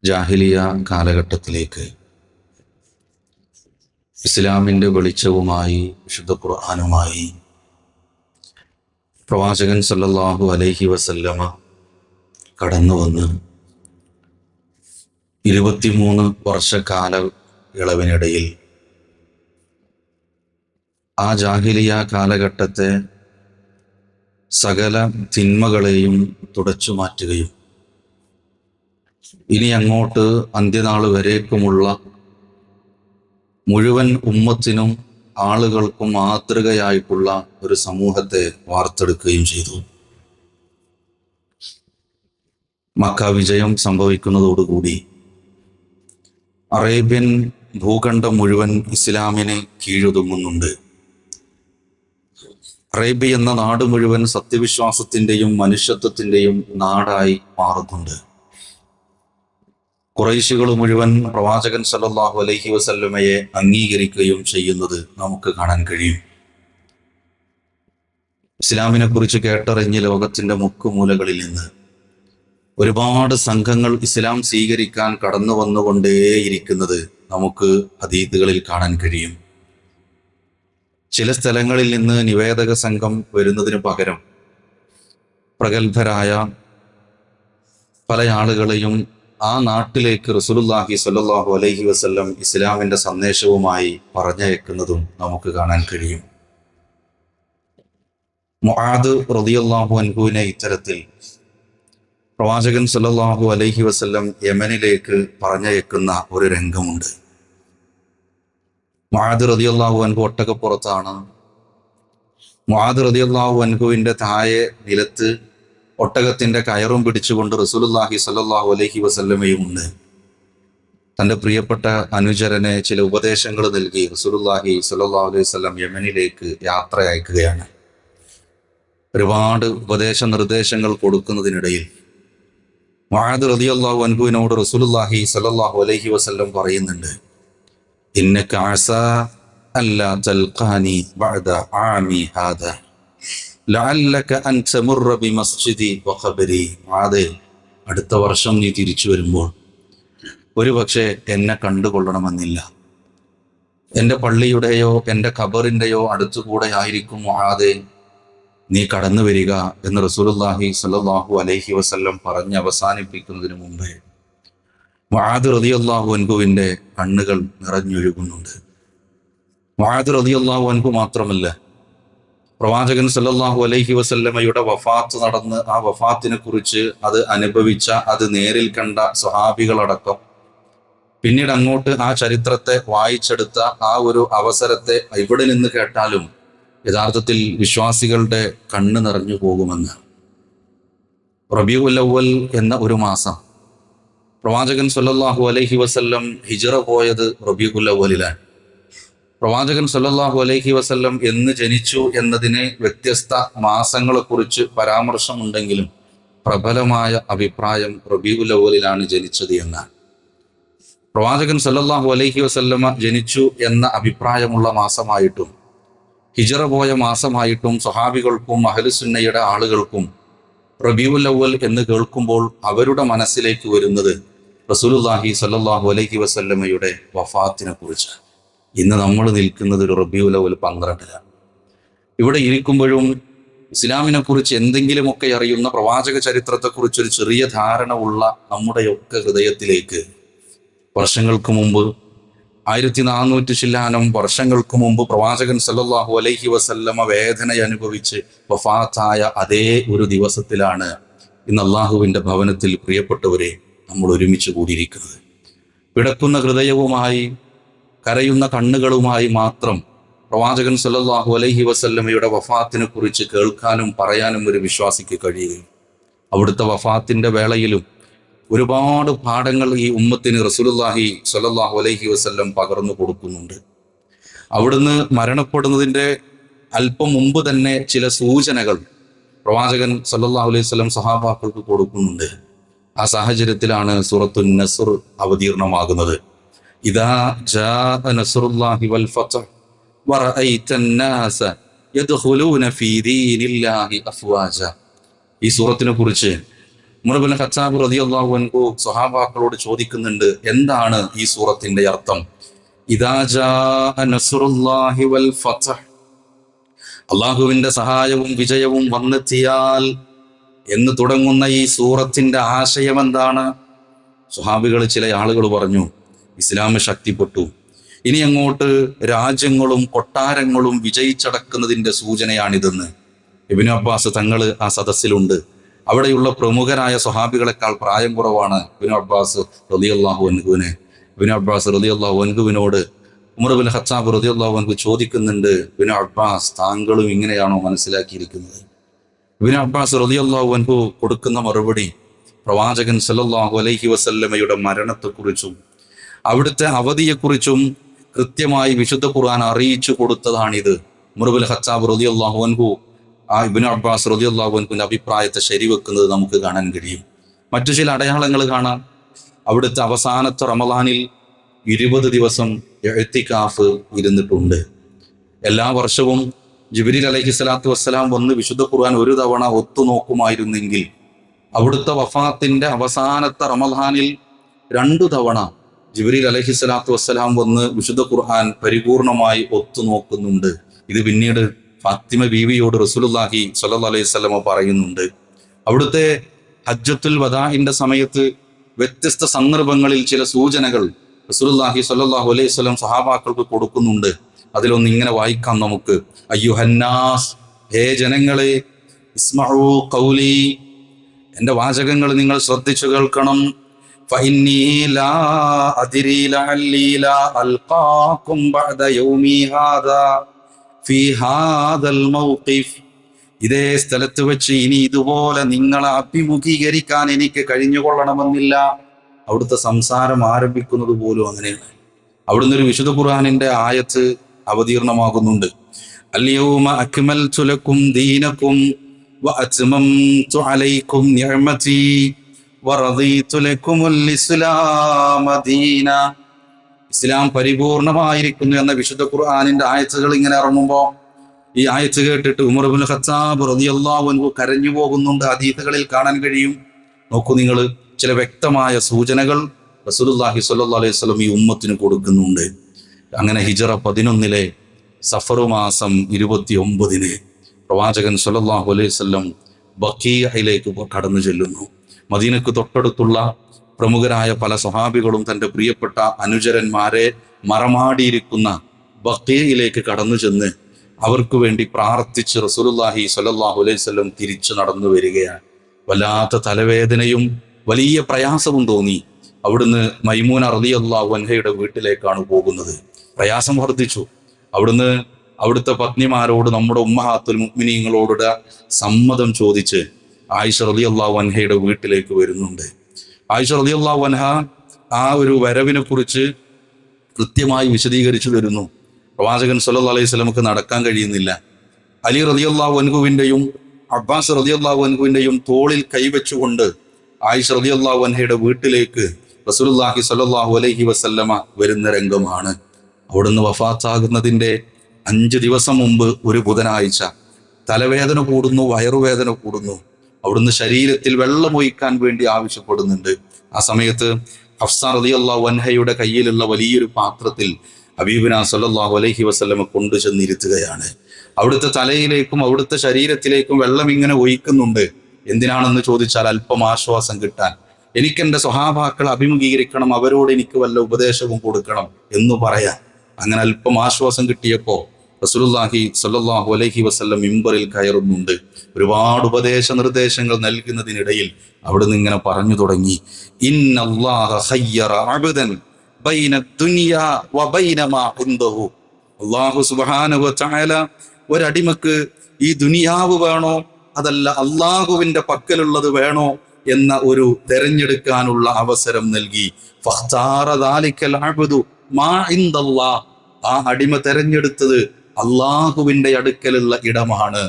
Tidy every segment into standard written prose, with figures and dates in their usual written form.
ജാഹിലിയ കാലഘട്ടത്തിലേക്ക് ഇസ്ലാമിൻ്റെ വെളിച്ചവുമായി വിശുദ്ധ ഖുർആനുമായി പ്രവാചകൻ സല്ലല്ലാഹു അലൈഹി വസല്ലമ കടന്നു വന്ന് 23 വർഷക്കാല ഇളവിനിടയിൽ ആ ജാഹിലിയ കാലഘട്ടത്തെ സകല തിന്മകളെയും തുടച്ചു മാറ്റുകയും ഇനി അങ്ങോട്ട് അന്ത്യനാൾ വരേക്കുമുള്ള മുഴുവൻ ഉമ്മത്തിനും ആളുകൾക്കും മാതൃകയായിട്ടുള്ള ഒരു സമൂഹത്തെ വാർത്തെടുക്കുകയും ചെയ്തു. മക്ക വിജയം സംഭവിക്കുന്നതോടുകൂടി അറേബ്യൻ ഭൂഖണ്ഡം മുഴുവൻ ഇസ്ലാമിനെ കീഴൊതുങ്ങുന്നുണ്ട്. അറേബ്യ എന്ന നാട് മുഴുവൻ സത്യവിശ്വാസത്തിൻ്റെയും മനുഷ്യത്വത്തിൻ്റെയും നാടായി മാറുന്നുണ്ട്. ഖുറൈശികൾ മുഴുവൻ പ്രവാചകൻ സല്ലല്ലാഹു അലൈഹി വസല്ലമയെ അംഗീകരിക്കുകയും ചെയ്യുന്നത് നമുക്ക് കാണാൻ കഴിയും. ഇസ്ലാമിനെ കുറിച്ച് കേട്ടറിഞ്ഞ് ലോകത്തിന്റെ മുക്കുമൂലകളിൽ നിന്ന് ഒരുപാട് സംഘങ്ങൾ ഇസ്ലാം സ്വീകരിക്കാൻ കടന്നു വന്നുകൊണ്ടേയിരിക്കുന്നത് നമുക്ക് ഹദീസുകളിൽ കാണാൻ കഴിയും. ചില സ്ഥലങ്ങളിൽ നിന്ന് നിവേദക സംഘം വരുന്നതിന് പകരം പ്രഗത്ഭരായ പല ആളുകളെയും ആ നാട്ടിലേക്ക് റസൂലുള്ളാഹി സ്വല്ലല്ലാഹു അലൈഹി വസല്ലം ഇസ്ലാമിന്റെ സന്ദേശവുമായി പറഞ്ഞയക്കുന്നതും നമുക്ക് കാണാൻ കഴിയും. മുആദ് റളിയല്ലാഹു അൻഹുവിനെ ഇത്തരത്തിൽ പ്രവാചകൻ സല്ലല്ലാഹു അലൈഹി വസല്ലം യമനിലേക്ക് പറഞ്ഞയക്കുന്ന ഒരു രംഗമുണ്ട്. മുആദ് റളിയല്ലാഹു അൻഹു ഒട്ടകപ്പുറത്താണ്. മുആദ് റളിയല്ലാഹു അൻഹുവിന്റെ താഴെ നിലത്ത് ഒട്ടകത്തിന്റെ കയറും പിടിച്ചുകൊണ്ട് റസൂലുള്ളാഹി സ്വല്ലല്ലാഹു അലൈഹി വസല്ലമയും ഉണ്ട്. തൻ്റെ പ്രിയപ്പെട്ട അനുചരനെ ചില ഉപദേശങ്ങൾ നൽകി റസൂലുള്ളാഹി സ്വല്ലല്ലാഹു അലൈഹി വസല്ലം യമനിലേക്ക് യാത്ര അയക്കുകയാണ്. ഒരുപാട് ഉപദേശ നിർദ്ദേശങ്ങൾ കൊടുക്കുന്നതിനിടയിൽ മുആദ് റളിയല്ലാഹു അൻഹുവിനോട് റസൂലുള്ളാഹി സ്വല്ലല്ലാഹു അലൈഹി വസല്ലം പറയുന്നുണ്ട്, ഇന്നക അസാ അല്ലാ തൽഖാനി ബഅദ ആമി ഹാദാ ലഅല്ലക അൻ തമുറ ബിമസ്ജിദി വഖബരി. മുആദേ, അടുത്ത വർഷം നീ തിരിച്ചു വരുമ്പോൾ ഒരു പക്ഷേ എന്നെ കണ്ടുകൊള്ളണമെന്നില്ല. എൻ്റെ പള്ളിയുടെയോ എൻ്റെ ഖബറിൻ്റെയോ അടുത്തുകൂടെ ആയിരിക്കും മുആദേ നീ കടന്നു വരിക എന്ന് റസൂലുള്ളാഹി സ്വല്ലല്ലാഹു അലൈഹി വസല്ലം പറഞ്ഞ് അവസാനിപ്പിക്കുന്നതിന് മുമ്പേ മുആദ് റളിയല്ലാഹു അൻഹുവിൻ്റെ കണ്ണുകൾ നിറഞ്ഞൊഴുകുന്നുണ്ട്. മുആദ് റളിയല്ലാഹു അൻഹു മാത്രമല്ല, പ്രവാചകൻ സല്ലല്ലാഹു അലൈഹി വസല്ലമയുടെ വഫാത്ത് നടന്ന് ആ വഫാത്തിനെ കുറിച്ച് അത് അനുഭവിച്ച, അത് നേരിൽ കണ്ട സ്വഹാബികളടക്കം പിന്നീട് അങ്ങോട്ട് ആ ചരിത്രത്തെ വായിച്ചെടുത്ത ആ ഒരു അവസരത്തെ ഇവിടെ നിന്ന് കേട്ടാലും യഥാർത്ഥത്തിൽ വിശ്വാസികളുടെ കണ്ണ് നിറഞ്ഞു പോകുമെന്ന്. റബീഉൽ അവ്വൽ എന്ന ഒരു മാസം പ്രവാചകൻ സല്ലല്ലാഹു അലൈഹി വസല്ലം ഹിജ്റ പോയത് റബീഉൽ അവ്വലിലാണ്. പ്രവാചകൻ സല്ലല്ലാഹു അലൈഹി വസല്ലം എന്ന് ജനിച്ചു എന്നതിന് വ്യത്യസ്ത മാസങ്ങളെക്കുറിച്ച് പരാമർശമുണ്ടെങ്കിലും പ്രബലമായ അഭിപ്രായം റബീഉൽ അവ്വലിലാണ് ജനിച്ചത് എന്നാണ്. പ്രവാചകൻ സല്ലല്ലാഹു അലൈഹി വസല്ലമ ജനിച്ചു എന്ന അഭിപ്രായമുള്ള മാസമായിട്ടും ഹിജ്റ പോയ മാസമായിട്ടും സ്വഹാബികൾക്കും അഹ്ലുസുന്നയുടെ ആളുകൾക്കും റബീഉൽ അവ്വൽ എന്ന് കേൾക്കുമ്പോൾ അവരുടെ മനസ്സിലേക്ക് വരുന്നത് റസൂലുള്ളാഹി സ്വല്ലല്ലാഹു അലൈഹി വസല്ലമയുടെ വഫാത്തിനെ കുറിച്ച്. ഇന്ന് നമ്മൾ നിൽക്കുന്നത് ഒരു റബീഉൽ അവ്വൽ 12-ലാണ്. ഇവിടെ ഇരിക്കുമ്പോഴും ഇസ്ലാമിനെ കുറിച്ച് എന്തെങ്കിലുമൊക്കെ അറിയുന്ന, പ്രവാചക ചരിത്രത്തെക്കുറിച്ചൊരു ചെറിയ ധാരണ ഉള്ള നമ്മുടെയൊക്കെ ഹൃദയത്തിലേക്ക് വർഷങ്ങൾക്ക് മുമ്പ് 1400 ശില്ലാനം വർഷങ്ങൾക്ക് മുമ്പ് പ്രവാചകൻ സല്ലല്ലാഹു അലൈഹി വസല്ലമ വേദന അനുഭവിച്ച് വഫാത്തായ അതേ ഒരു ദിവസത്തിലാണ് ഇന്ന് അള്ളാഹുവിൻ്റെ ഭവനത്തിൽ പ്രിയപ്പെട്ടവരെ നമ്മൾ ഒരുമിച്ച് കൂടിയിരിക്കുന്നത്. പിടക്കുന്ന ഹൃദയവുമായി കരയുന്ന കണ്ണുകളുമായി മാത്രം പ്രവാചകൻ സല്ലല്ലാഹു അലൈഹി വസല്ലമയുടെ വഫാത്തിനെ കുറിച്ച് കേൾക്കാനും പറയാനും ഒരു വിശ്വാസിക്ക് കഴിയുകയും അവിടുത്തെ വഫാത്തിന്റെ വേളയിലും ഒരുപാട് പാഠങ്ങൾ ഈ ഉമ്മത്തിന് റസൂലുള്ളാഹി സ്വല്ലല്ലാഹു അലൈഹി വസല്ലം പകർന്നു കൊടുക്കുന്നുണ്ട്. അവിടുന്ന് മരണപ്പെടുന്നതിൻ്റെ അല്പം മുമ്പ് തന്നെ ചില സൂചനകൾ പ്രവാചകൻ സല്ലല്ലാഹു അലൈഹി വസല്ലം സഹാബാക്കൾക്ക് കൊടുക്കുന്നുണ്ട്. ആ സാഹചര്യത്തിലാണ് സൂറത്തുൻ നസ്ർ അവതീർണമാകുന്നത്. ഇദാ ജാഅ നസ്റുല്ലാഹി വൽ ഫത്ഹ് വറഅയ്തൻ നാസ യദ്ഖുലൂന ഫീ ദീനില്ലാഹി അഫ്വാജ. ഈ സൂറത്തിനെ കുറിച്ച് ഉമർ ഇബ്നു ഖത്താബ് റളിയല്ലാഹു അൻഹു സ്വഹാബാക്കളോട് ചോദിക്കുന്നുണ്ട്, എന്താണ് ഈ സൂറത്തിന്റെ അർത്ഥം? ഇദാ ജാഅ നസ്റുല്ലാഹി വൽ ഫത്ഹ്, അള്ളാഹുവിന്റെ സഹായവും വിജയവും വന്നെത്തിയാൽ എന്ന് തുടങ്ങുന്ന ഈ സൂറത്തിന്റെ ആശയം എന്താണ്? സ്വഹാബികൾ ചില ആളുകൾ പറഞ്ഞു, ഇസ്ലാം ശക്തിപ്പെട്ടു, ഇനി അങ്ങോട്ട് രാജ്യങ്ങളും കൊട്ടാരങ്ങളും വിജയിച്ചടക്കുന്നതിന്റെ സൂചനയാണിതെന്ന്. ഇബ്നു അബ്ബാസ് തങ്ങൾ ആ സദസ്സിലുണ്ട്. അവിടെയുള്ള പ്രമുഖരായ സ്വഹാബികളെക്കാൾ പ്രായം കുറവാണ് ഇബ്നു അബ്ബാസ് റളിയല്ലാഹു അൻഹുവിന്. ഇബ്നു അബ്ബാസ് റളിയല്ലാഹു അൻഹുവിനോട് ഉമർ ഇബ്നു ഖത്താബ് റളിയല്ലാഹു അൻഹു ചോദിക്കുന്നുണ്ട്, ഇബ്നു അബ്ബാസ്, താങ്കളും ഇങ്ങനെയാണോ മനസ്സിലാക്കിയിരിക്കുന്നത്? ഇബ്നു അബ്ബാസ് റളിയല്ലാഹു അൻഹു കൊടുക്കുന്ന മറുപടി പ്രവാചകൻ സല്ലല്ലാഹു അലൈഹി വസല്ലമയുടെ മരണത്തെക്കുറിച്ചും അവിടുത്തെ അവധിയെക്കുറിച്ചും കൃത്യമായി വിശുദ്ധ ഖുർആൻ അറിയിച്ചു കൊടുത്തതാണിത്. ഉമർ ഇബ്നു ഖത്താബ് റളിയല്ലാഹു അൻഹു ആ ഇബ്നു അബ്ബാസ് റളിയല്ലാഹു അൻഹുവിന്റെ അഭിപ്രായത്തെ ശരിവെക്കുന്നത് നമുക്ക് കാണാൻ കഴിയും. മറ്റു ചില അടയാളങ്ങൾ കാണാം. അവിടുത്തെ അവസാനത്തെ റമളാനിൽ 20 ദിവസം ഇഅ്തികാഫ് ഇരുന്നിട്ടുണ്ട്. എല്ലാ വർഷവും ജിബ്രീൽ അലൈഹിസ്സലാത്തു വസ്സലാം വന്ന് വിശുദ്ധ ഖുർആൻ ഒരു തവണ ഒത്തുനോക്കുമായിരുന്നെങ്കിൽ അവിടുത്തെ വഫാത്തിന്റെ അവസാനത്തെ റമളാനിൽ 2 തവണ ജിബ്രീൽ അലൈഹിസ്സലാത്തു വസ്സലാം വന്ന് വിശുദ്ധ ഖുർആൻ പരിപൂർണമായി ഒത്തുനോക്കുന്നുണ്ട്. ഇത് പിന്നീട് ഫാത്തിമ ബീവിയോട് റസൂലുള്ളാഹി സ്വല്ലല്ലാഹു അലൈഹി വസല്ലമ പറയുന്നുണ്ട്. അവിടുത്തെ ഹജ്ജത്തുൽ വദാഇന്റെ സമയത്ത് വ്യത്യസ്ത സന്ദർഭങ്ങളിൽ ചില സൂചനകൾ റസൂലുള്ളാഹി സ്വല്ലല്ലാഹു അലൈഹി വസല്ലം സഹാബാക്കൾക്ക് കൊടുക്കുന്നുണ്ട്. അതിലൊന്ന് ഇങ്ങനെ വായിക്കാം നമുക്ക്. അയ്യുഹന്നാസ്, ഹേ ജനങ്ങളെ, ഇസ്മഉ ഖൗലി, എൻ്റെ വാചകങ്ങൾ നിങ്ങൾ ശ്രദ്ധിച്ചു കേൾക്കണം. ഫഇന്നീ ലാ അദ്രി ലഅല്ലി ലാ അൽഖാകും ബഅദ യൗമി ഹാദാ ഫീ ഹാദൽ മൗഖിഫ്. ഇതേ സ്ഥലത്ത് വെച്ച് ഇനി ഇതുപോലെ നിങ്ങളെ അഭിമുഖീകരിക്കാൻ എനിക്ക് കഴിഞ്ഞുകൊള്ളണമെന്നില്ല. അവിടുത്തെ സംസാരം ആരംഭിക്കുന്നത് പോലും അങ്ങനെയാണ്. അവിടുന്ന് ഒരു വിശുദ്ധ ഖുർആനിന്റെ ആയത്ത് അവതീർണമാകുന്നുണ്ട്. അൽയൗമ അക്മൽതു ലക്കും ദീനക്കും വഅത്മംതു അലൈക്കും നിഅമതി വറദീതു ലക്കുമുൽ ഇസ്ലാമ ദീന. ഇസ്ലാം പരിപൂർണമായിരിക്കുന്നു എന്ന വിശുദ്ധ ഖുർആനിന്റെ ആയത്തുകൾ ഇങ്ങനെ ഇറങ്ങുമ്പോൾ ഈ ആയത്ത് കേട്ടിട്ട് ഉമർ ഇബ്നു ഖത്താബ് റളിയല്ലാഹു അൻഹു കരഞ്ഞു പോകുന്നുണ്ട്. ഹദീസുകളിൽ കാണാൻ കഴിയും. നോക്കൂ നിങ്ങൾ, ചില വ്യക്തമായ സൂചനകൾ റസൂലുള്ളാഹി സ്വല്ലല്ലാഹു അലൈഹി വസല്ലം ഈ ഉമ്മത്തിന് കൊടുക്കുന്നുണ്ട്. അങ്ങനെ ഹിജ്റ 11 സഫർ മാസം 29 പ്രവാചകൻ സ്വല്ലല്ലാഹു അലൈഹി വസല്ലം ബഖീഅയിലേക്ക് കടന്നു ചെല്ലുന്നു. മദീനക്ക് തൊട്ടടുത്തുള്ള പ്രമുഖരായ പല സ്വഹാബികളും തൻ്റെ പ്രിയപ്പെട്ട അനുചരന്മാരെ മറമാടിയിരിക്കുന്ന ബഖീഅയിലേക്ക് കടന്നു ചെന്ന് അവർക്ക് വേണ്ടി പ്രാർത്ഥിച്ച് റസൂലുള്ളാഹി സ്വല്ലല്ലാഹു അലൈഹി വസല്ലം തിരിച്ചു നടന്നു വരികയാണ്. വല്ലാത്ത തലവേദനയും വലിയ പ്രയാസവും തോന്നി. അവിടുന്ന് മൈമൂന റളിയല്ലാഹു അൻഹയുടെ വീട്ടിലേക്കാണ് പോകുന്നത്. പ്രയാസം വർദ്ധിച്ചു. അവിടുന്ന് അവിടുത്തെ പത്നിമാരോട്, നമ്മുടെ ഉമ്മഹാത്തുൽ മുഅ്മിനീങ്ങളോട് സമ്മതം ചോദിച്ച് ആയിഷ റളിയല്ലാഹു അൻഹയുടെ വീട്ടിലേക്ക് വരുന്നുണ്ട്. ആയിഷ റളിയല്ലാഹു അൻഹ ആ ഒരു വരവിനെ കുറിച്ച് കൃത്യമായി വിശദീകരിച്ചു തരുന്നു. പ്രവാചകൻ സ്വല്ലല്ലാഹു അലൈഹി വസല്ലമക്ക് നടക്കാൻ കഴിയുന്നില്ല. അലി റളിയല്ലാഹു അൻഹുവിൻ്റെയും അബ്ബാസ് റളിയല്ലാഹു അൻഹുവിൻ്റെയും തോളിൽ കൈവച്ചുകൊണ്ട് ആയിഷ റളിയല്ലാഹു അൻഹയുടെ വീട്ടിലേക്ക് റസൂലുള്ളാഹി സ്വല്ലല്ലാഹു അലൈഹി വസല്ലമ വരുന്ന രംഗമാണ്. അവിടുന്ന് വഫാത്താകുന്നതിൻ്റെ 5 ദിവസം മുമ്പ് ഒരു ബുധനാഴ്ച തലവേദന കൂടുന്നു, വയറുവേദന കൂടുന്നു. അവിടുന്ന് ശരീരത്തിൽ വെള്ളമൊഴിക്കാൻ വേണ്ടി ആവശ്യപ്പെടുന്നുണ്ട്. ആ സമയത്ത് ഹഫ്സ റളിയല്ലാഹു അൻഹയുടെ കയ്യിലുള്ള വലിയൊരു പാത്രത്തിൽ ഹബീബുനാ സ്വല്ലല്ലാഹു അലൈഹി വസല്ലമ കൊണ്ടുചെന്നിരുത്തുകയാണ്. അവിടുത്തെ തലയിലേക്കും അവിടുത്തെ ശരീരത്തിലേക്കും വെള്ളം ഇങ്ങനെ ഒഴിക്കുന്നുണ്ട്. എന്തിനാണെന്ന് ചോദിച്ചാൽ അല്പം ആശ്വാസം കിട്ടാൻ, എനിക്കെൻ്റെ സ്വഹാബാക്കൾ അഭിമുഖീകരിക്കണം, അവരോട് എനിക്ക് വല്ല ഉപദേശവും കൊടുക്കണം എന്ന് പറയാൻ. അങ്ങനെ അല്പം ആശ്വാസം കിട്ടിയപ്പോൾ റസൂലുള്ളാഹി സ്വല്ലല്ലാഹു അലൈഹി വസല്ലം മിമ്പറിൽ കയറുന്നുണ്ട്. ഒരുപാട് ഉപദേശ നിർദ്ദേശങ്ങൾ നൽകുന്നതിനിടയിൽ അവിടുന്ന് ഇങ്ങനെ പറഞ്ഞു തുടങ്ങി, ഇന്നല്ലാഹ ഖയ്യറ അബ്ദൻ ബൈന ദുനിയാ വബൈന മാ ഇൻദഹു. അല്ലാഹു സുബ്ഹാനഹു വ തആല ഒരടിമക്ക് ഈ ദുനിയാവ് വേണോ അതല്ല അള്ളാഹുവിന്റെ പക്കലുള്ളത് വേണോ എന്ന ഒരു തെരഞ്ഞെടുക്കാനുള്ള അവസരം നൽകി. ഫഖ്താറ ദാലിക്കൽ അബ്ദു മാ ഇൻദല്ലാഹ്. ആ അടിമ തെരഞ്ഞെടുത്തത് അള്ളാഹുവിന്റെ അടുക്കലുള്ള ഇടമാണ്.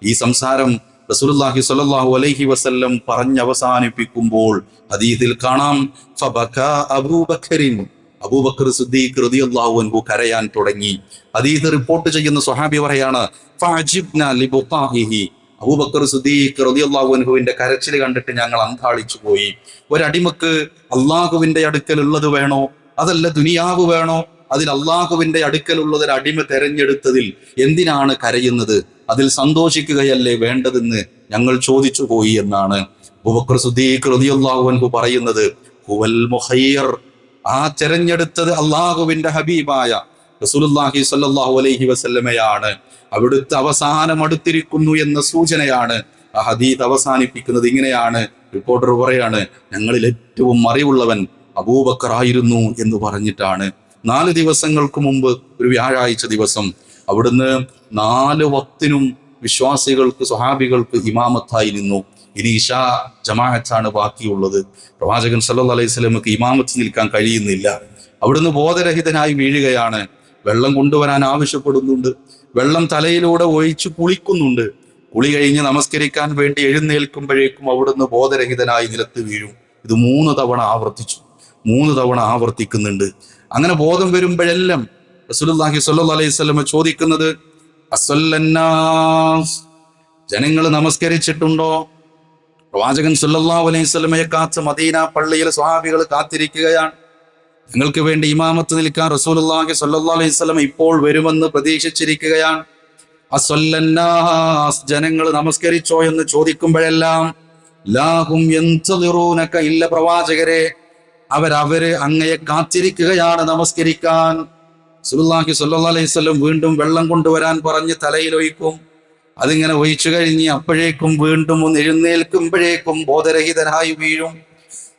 ഈ സംസാരം റസൂലുള്ളാഹി സ്വല്ലല്ലാഹു അലൈഹി വസല്ലം പറഞ്ഞവസാനിപ്പിക്കുമ്പോൾ ഹദീസിൽ കാണാം, ഫബകാ അബൂബക്കറിൻ, അബൂബക്കർ സിദ്ദീഖ് റളിയല്ലാഹു അൻഹു കരയാൻ തുടങ്ങി. ഹദീസ് റിപ്പോർട്ട് ചെയ്യുന്ന സ്വഹാബി പറയാണ്, ഫഅജിബ്നാ ലിബുഖാഇഹി, അബൂബക്കർ സിദ്ദീഖ് റളിയല്ലാഹു അൻഹുവിന്റെ കരച്ചിൽ കണ്ടിട്ട് ഞങ്ങൾ അന്താളിച്ചു പോയി. ഒരടിമക്ക് അള്ളാഹുവിന്റെ അടുക്കലുള്ളത് വേണോ, അതല്ല ദുനിയാവ് വേണോ? അതിൽ അള്ളാഹുവിന്റെ അടുക്കലുള്ളത് ഒരു അടിമ തെരഞ്ഞെടുത്തതിൽ എന്തിനാണ് കരയുന്നത്? അതിൽ സന്തോഷിക്കുകയല്ലേ വേണ്ടതെന്ന് ഞങ്ങൾ ചോദിച്ചു പോയി എന്നാണ് അബൂബക്കർ സിദ്ദീഖ് റളിയല്ലാഹു അൻഹു പറയുന്നത്. ഹുവൽ മുഖയ്യർ, ആ തെരഞ്ഞെടുത്തത് അള്ളാഹുവിന്റെ ഹബീബായ റസൂലുള്ളാഹി സ്വല്ലല്ലാഹു അലൈഹി വസല്ലമയാണ്. അവിടുത്തെ അവസാനം അടുത്തിരിക്കുന്നു എന്ന സൂചനയാണ് ആ ഹദീസ് അവസാനിപ്പിക്കുന്നത്. ഇങ്ങനെയാണ് റിപ്പോർട്ടർ പറയാണ്, ഞങ്ങളിൽ ഏറ്റവും അറിവുള്ളവൻ അബൂബക്കർ ആയിരുന്നു എന്ന് പറഞ്ഞിട്ടാണ്. 4 ദിവസങ്ങൾക്ക് മുമ്പ് ഒരു വ്യാഴാഴ്ച ദിവസം അവിടുന്ന് 4 വക്തിനും വിശ്വാസികൾക്ക് സ്വഹാബികൾക്ക് ഇമാമത്തായി നിന്നു. ഇനി ഇശാ ജമാഅത്താണ് ബാക്കിയുള്ളത്. പ്രവാചകൻ സല്ലല്ലാഹു അലൈഹി വസല്ലമക്ക് ഇമാമത്ത് നിൽക്കാൻ കഴിയുന്നില്ല. അവിടുന്ന് ബോധരഹിതനായി വീഴുകയാണ്. വെള്ളം കൊണ്ടുവരാൻ ആവശ്യപ്പെടുന്നുണ്ട്. വെള്ളം തലയിലൂടെ ഒഴിച്ചു കുളിക്കുന്നുണ്ട്. കുളി കഴിഞ്ഞ് നമസ്കരിക്കാൻ വേണ്ടി എഴുന്നേൽക്കുമ്പോഴേക്കും അവിടുന്ന് ബോധരഹിതനായി നിലത്ത് വീഴും. ഇത് 3 തവണ ആവർത്തിച്ചു. 3 തവണ ആവർത്തിക്കുന്നുണ്ട്. അങ്ങനെ ബോധം വരുമ്പോഴെല്ലാം റസൂലുള്ളാഹി സ്വല്ലല്ലാഹു അലൈഹി വസല്ലം ചോദിക്കുന്നത്, അസ്സല്ലന്നാസ്, ജനങ്ങൾ നമസ്കരിച്ചിട്ടുണ്ടോ? പ്രവാചകൻ സല്ലല്ലാഹു അലൈഹി വസല്ലമയെ കാത്ത് മദീന പള്ളിയിലെ സ്വഹാബികൾ കാത്തിരിക്കുകയാണ്. നിങ്ങൾക്ക് വേണ്ടി ഇമാമത്ത് നിൽക്കാൻ റസൂലുള്ളാഹി സ്വല്ലല്ലാഹു അലൈഹി വസല്ലം ഇപ്പോൾ വരുമെന്ന് പ്രതീക്ഷിച്ചിരിക്കുകയാണ്. അസ്സല്ലന്നാസ്, ജനങ്ങൾ നമസ്കരിച്ചോ എന്ന് ചോദിക്കുമ്പോഴെല്ലാം ലാഹും യൻതളിറൂനക, ഇല്ല പ്രവാചകരെ, അവര് അങ്ങയെ കാത്തിരിക്കുകയാണ് നമസ്കരിക്കാൻ. റസൂലുള്ളാഹി സ്വല്ലല്ലാഹു അലൈഹി വസല്ലം വീണ്ടും വെള്ളം കൊണ്ടുവരാൻ പറഞ്ഞ് തലയിലൊഴിക്കും. അതിങ്ങനെ ഒഴിച്ചു കഴിഞ്ഞ് അപ്പോഴേക്കും വീണ്ടും ഒന്ന് എഴുന്നേൽക്കുമ്പോഴേക്കും ബോധരഹിതനായി വീഴും.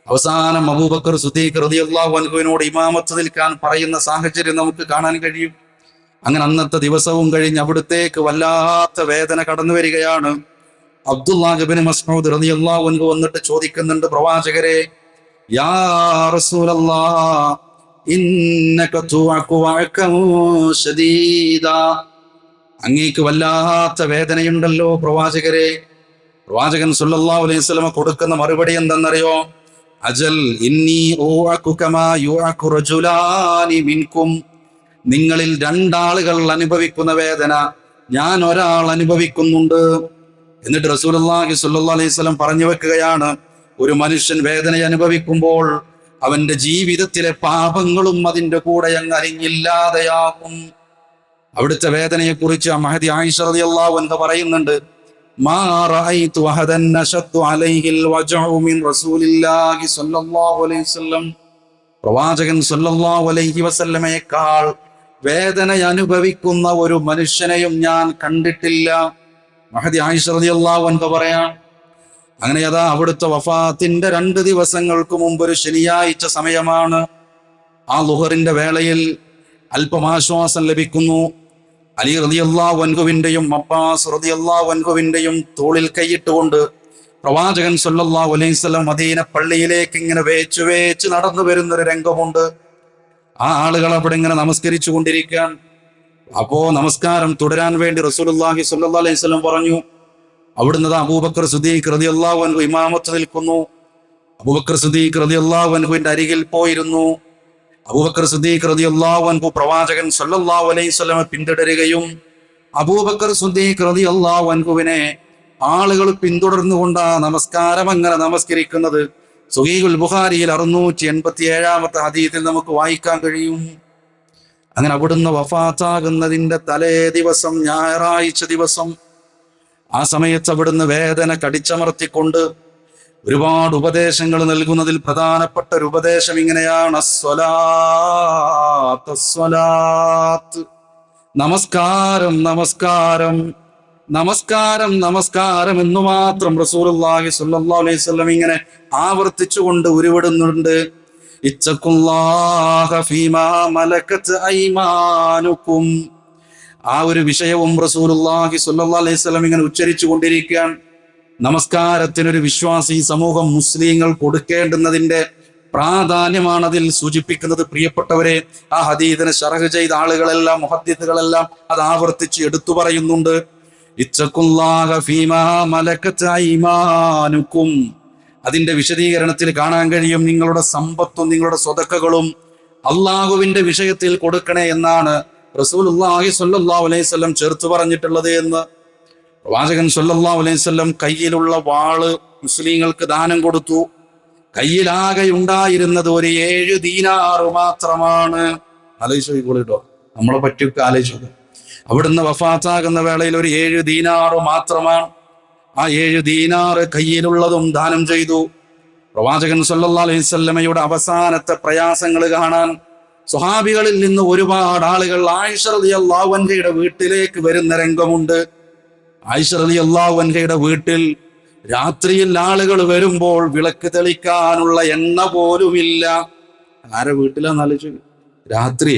അവസാനം അബൂബക്കർ സിദ്ദീഖ് റളിയല്ലാഹു അൻഹുവിനോട് ഇമാമത്ത് നിൽക്കാൻ പറയുന്ന സാഹചര്യം നമുക്ക് കാണാൻ കഴിയും. അങ്ങനെ അന്നത്തെ ദിവസവും കഴിഞ്ഞ് അവിടത്തേക്ക് വല്ലാത്ത വേദന കടന്നു വരികയാണ്. അബ്ദുല്ലാഹ് ഇബ്നു മസ്ഊദ് റളിയല്ലാഹു അൻഹു വന്നിട്ട് ചോദിക്കുന്നുണ്ട്, പ്രവാചകരെ, യാ റസൂലല്ലാഹ് ഇന്നക തുഅഖു വഅഖൻ ശദീദാ, അങ്ങേക്ക് വല്ലാത്ത വേദനയുണ്ടല്ലോ പ്രവാചകരെ. പ്രവാചകൻ സല്ലല്ലാഹു അലൈഹി വസല്ലം കൊടുക്കുന്ന മറുപടി എന്തെന്നറിയോ? അജൽ ഇന്നി ഉഅഖു കമാ യുഅഖു റജുലാനി മിൻകും, നിങ്ങളിൽ 2 ആളുകൾ അനുഭവിക്കുന്ന വേദന ഞാൻ ഒരാൾ അനുഭവിക്കുന്നുണ്ട്. എന്നിട്ട് റസൂലുള്ളാഹി സ്വല്ലല്ലാഹു അലൈഹി വസല്ലം പറഞ്ഞു വെക്കുകയാണ്, ഒരു മനുഷ്യൻ വേദന അനുഭവിക്കുമ്പോൾ അവന്റെ ജീവിതത്തിലെ പാപങ്ങളും അതിന്റെ കൂടെ അങ്ങ് അലിഞ്ഞില്ലാതെയാകും. അവിടുത്തെ വേദനയെ കുറിച്ച് മഹദി ആയിഷ റളിയല്ലാഹു അൻഹ പറയുന്നുണ്ട്, മാ റഅയ്തു അഹദൻ അശദ്ദു അലൈഹിൽ വജഉ മിൻ റസൂലില്ലാഹി സ്വല്ലല്ലാഹു അലൈഹി വസല്ലം, പ്രവാചകൻ സ്വല്ലല്ലാഹു അലൈഹി വസല്ലമയേക്കാൾ വേദന അനുഭവിക്കുന്ന ഒരു മനുഷ്യനെയും ഞാൻ കണ്ടിട്ടില്ല. മഹദി ആയിഷ റളിയല്ലാഹു അൻഹ പറയാം. അങ്ങനെ അതാ അവിടുത്തെ വഫാത്തിന്റെ 2 ദിവസങ്ങൾക്ക് മുമ്പ് ഒരു ശനിയാഴ്ച സമയമാണ്. ആ ളുഹറിന്റെ വേളയിൽ അല്പം ആശ്വാസം ലഭിക്കുന്നു. അലി റളിയല്ലാഹു അൻഹുവിന്റെയും അബ്ബാസ് റളിയല്ലാഹു അൻഹുവിന്റെയും തോളിൽ കൈയിട്ടുകൊണ്ട് പ്രവാചകൻ സല്ലല്ലാഹു അലൈഹി വസല്ലം മദീന പള്ളിയിലേക്ക് ഇങ്ങനെ വേച്ച് നടന്നു വരുന്നൊരു രംഗമുണ്ട്. ആ ആളുകൾ അവിടെ ഇങ്ങനെ നമസ്കരിച്ചു കൊണ്ടിരിക്കാൻ. അപ്പോ നമസ്കാരം തുടരാൻ വേണ്ടി റസൂലുള്ളാഹി സ്വല്ലല്ലാഹു അലൈഹി വസല്ലം പറഞ്ഞു. അവിടുന്ന് അബൂബക്കർ സിദ്ദീഖ് റളിയല്ലാഹു അൻഹു ഇമാമത്ത് നിൽക്കുന്നു. അബൂബക്കർ സിദ്ദീഖ് റളിയല്ലാഹു അൻഹുവിന്റെ അരികിൽ പോയിരുന്നു. അബൂബക്കർ സിദ്ദീഖ് റളിയല്ലാഹു അൻഹു പ്രവാചകൻ സല്ലല്ലാഹു അലൈഹി വസല്ലം പിന്തുടരുകയും അബൂബക്കർ സിദ്ദീഖ് റളിയല്ലാഹു അൻഹുവിനെ ആളുകൾ പിന്തുടർന്നുകൊണ്ട് ആ നമസ്കാരം അങ്ങനെ നമസ്കരിക്കുന്നത് സ്വഹീഹുൽ ബുഖാരിയിൽ 687 ഹദീസിൽ നമുക്ക് വായിക്കാൻ കഴിയും. അങ്ങനെ അവിടുന്ന് വഫാത്താകുന്നതിന്റെ തലേ ദിവസം, ഞായറാഴ്ച ദിവസം, ആ സമയത്ത് അവിടുന്ന് വേദന കടിച്ചമർത്തിക്കൊണ്ട് ഒരുപാട് ഉപദേശങ്ങൾ നൽകുന്നതിൽ പ്രധാനപ്പെട്ട ഒരു ഉപദേശം ഇങ്ങനെയാണ്, അസ്സലാത്ത്, നമസ്കാരം നമസ്കാരം നമസ്കാരം നമസ്കാരം എന്നു മാത്രം റസൂലുള്ളാഹി സ്വല്ലല്ലാഹു അലൈഹി വസല്ലം ഇങ്ങനെ ആവർത്തിച്ചുകൊണ്ട് ഉരുവിടുന്നുണ്ട്. ഇത്തഖുല്ലാഹ ഫീമാ മലകത് അയ്മാനുക്കും, ആ ഒരു വിഷയവും റസൂലുള്ളാഹി സ്വല്ലല്ലാഹു അലൈഹി വസല്ലം ഇങ്ങനെ ഉച്ചരിച്ചു കൊണ്ടിരിക്കുകയാണ്. നമസ്കാരത്തിനൊരു വിശ്വാസി സമൂഹം മുസ്ലിങ്ങൾ കൊടുക്കേണ്ടുന്നതിന്റെ പ്രാധാന്യമാണ് അതിൽ സൂചിപ്പിക്കുന്നത്. പ്രിയപ്പെട്ടവരെ, ആ ഹദീസിനെ ശറഹ് ചെയ്ത ആളുകളെല്ലാം, മുഹദ്ദിസുകളെല്ലാം അത് ആവർത്തിച്ച് എടുത്തു പറയുന്നുണ്ട്. ഇത്തഖുല്ലാഹ ഫീമാ മലകത് അയ്മാനുക്കും, അതിന്റെ വിശദീകരണത്തിൽ കാണാൻ കഴിയും, നിങ്ങളുടെ സമ്പത്തും നിങ്ങളുടെ സ്വതക്കകളും അള്ളാഹുവിന്റെ വിഷയത്തിൽ കൊടുക്കണേ എന്നാണ് റസൂലുള്ളാഹി സ്വല്ലല്ലാഹു അലൈഹി വസല്ലം ചേർത്ത് പറഞ്ഞിട്ടുള്ളത് എന്ന്. പ്രവാചകൻ സല്ലല്ലാഹു അലൈഹി വസല്ലം കയ്യിലുള്ള വാള് മുസ്ലിങ്ങൾക്ക് ദാനം കൊടുത്തു. കയ്യിലാകെ ഉണ്ടായിരുന്നത് ഒരു 7 ദീനാറ് മാത്രമാണ്. ആലോചിച്ചോട്ടോ, നമ്മളെ പറ്റിയൊക്കെ ആലോചിച്ചു. അവിടുന്ന് വഫാത്താകുന്ന വേളയിൽ ഒരു 7 ദീനാറ് മാത്രമാണ്. ആ 7 ദീനാറ് കയ്യിലുള്ളതും ദാനം ചെയ്തു. പ്രവാചകൻ സല്ലല്ലാഹു അലൈഹി വസല്ലമയുടെ അവസാനത്തെ പ്രയാസങ്ങൾ കാണാൻ സ്വഹാബികളിൽ നിന്ന് ഒരുപാട് ആളുകൾ ആയിഷ റളിയല്ലാഹു അൻഹയുടെ വീട്ടിലേക്ക് വരുന്ന രംഗമുണ്ട്. ആയിഷ റളിയല്ലാഹു അൻഹയുടെ വീട്ടിൽ രാത്രിയിൽ ആളുകൾ വരുമ്പോൾ വിളക്ക് തെളിക്കാനുള്ള എണ്ണ പോലുമില്ല. ആരെ വീട്ടിലാന്ന് ആലോചിച്ചു. രാത്രി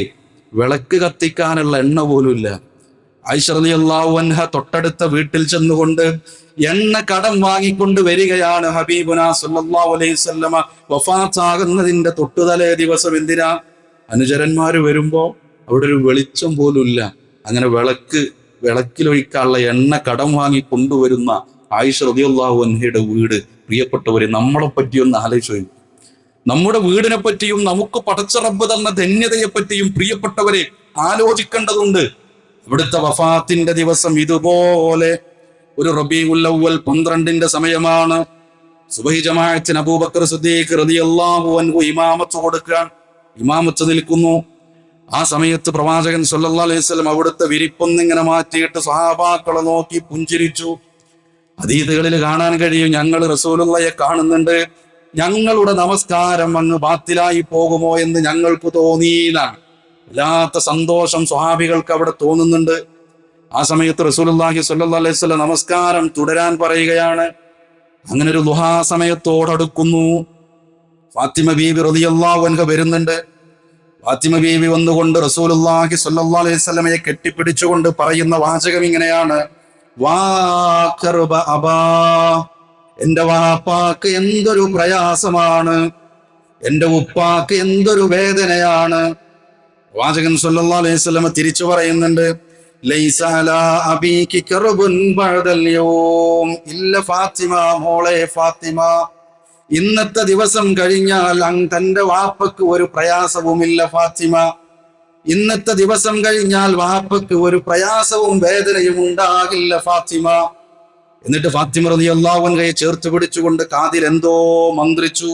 വിളക്ക് കത്തിക്കാനുള്ള എണ്ണ പോലും ഇല്ല. ആയിഷ റളിയല്ലാഹു അൻഹ തൊട്ടടുത്ത വീട്ടിൽ ചെന്നുകൊണ്ട് എണ്ണ കടം വാങ്ങിക്കൊണ്ട് വരികയാണ്. ഹബീബുനാ സല്ലല്ലാഹു അലൈഹി വസല്ലമ വഫാത്താകുന്നതിന്റെ തൊട്ടുതലേ ദിവസം. എന്തിനാ? അനുചരന്മാര് വരുമ്പോ അവിടെ ഒരു വെളിച്ചം പോലും ഇല്ല. അങ്ങനെ വിളക്കിലൊഴിക്കാനുള്ള എണ്ണ കടം വാങ്ങി കൊണ്ടുവരുന്ന ആയിഷ റളിയല്ലാഹു അൻഹയുടെ വീട്. പ്രിയപ്പെട്ടവരെ, നമ്മളെ പറ്റിയൊന്ന് ആലോചിച്ചു. നമ്മുടെ വീടിനെ പറ്റിയും നമുക്ക് പടച്ച റബ്ബ് തന്ന ധന്യതയെ പറ്റിയും പ്രിയപ്പെട്ടവരെ ആലോചിക്കേണ്ടതുണ്ട്. ഇവിടുത്തെ വഫാത്തിന്റെ ദിവസം ഇതുപോലെ ഒരു റബീഉൽ അവ്വൽ 12 സമയമാണ്. സുബഹി ജമാഅത്തിന് അബൂബക്കർ സിദ്ദീഖ് റളിയല്ലാഹു അൻഹു ഇമാമത്ത് കൊടുക്കാൻ ഇമാമത്ത് നിൽക്കുന്നു. ആ സമയത്ത് പ്രവാചകൻ സല്ലല്ലാഹു അലൈഹി വസല്ലം അവിടുത്തെ വിരിപ്പൊന്നിങ്ങനെ മാറ്റിയിട്ട് സ്വഹാബാക്കളെ നോക്കി പുഞ്ചിരിച്ചു. ഹദീസുകളിൽ കാണാൻ കഴിയും, ഞങ്ങൾ റസൂലുള്ളാഹിയെ കാണുന്നുണ്ട്, ഞങ്ങളുടെ നമസ്കാരം അങ്ങ് ബാത്തിലായി പോകുമോ എന്ന് ഞങ്ങൾക്ക് തോന്നിയിലാണ്. വല്ലാത്ത സന്തോഷം സ്വഹാബികൾക്ക് അവിടെ തോന്നുന്നുണ്ട്. ആ സമയത്ത് റസൂലുള്ളാഹി സ്വല്ലല്ലാഹു അലൈഹി വസല്ലം നമസ്കാരം തുടരാൻ പറയുകയാണ്. അങ്ങനെ ഒരു ദുഹാ സമയത്തോടടുക്കുന്നു. ഫാത്തിമ ബീബി റളിയല്ലാഹു അൻഹ വരുന്നുണ്ട്. ഫാത്തിമ ബീബി വന്നുകൊണ്ട് റസൂലുള്ളാഹി സ്വല്ലല്ലാഹു അലൈഹി വസല്ലമയെ കെട്ടിപ്പിടിച്ചുകൊണ്ട് പറയുന്ന വാചകം ഇങ്ങനെയാണ്: വാ കർബ അബാ, എന്റെ വാപ്പാക്ക് എന്തൊരു പ്രയാസമാണ്, എന്റെ ഉപ്പാക്ക് എന്തൊരു വേദനയാണ്. വാചകൻ സല്ലല്ലാഹു അലൈഹി വസല്ലമ തിരിച്ചു പറയുന്നുണ്ട്: ലൈസ അലാ അബീകി കർബുൻ ബഅദൽ യൗം. ഇല്ല ഫാത്തിമ, മോളെ ഫാത്തിമ, ഇന്നത്തെ ദിവസം കഴിഞ്ഞാൽ തന്റെ വാപ്പക്ക് ഒരു പ്രയാസവുമില്ല ഫാത്തിമ. ഇന്നത്തെ ദിവസം കഴിഞ്ഞാൽ വാപ്പക്ക് ഒരു പ്രയാസവും വേദനയും ഉണ്ടാകില്ല ഫാത്തിമ. എന്നിട്ട് ഫാത്തിമ റളിയല്ലാഹു അൻഹയെ ചേർത്ത് പിടിച്ചുകൊണ്ട് കാതിൽ എന്തോ മന്ത്രിച്ചു.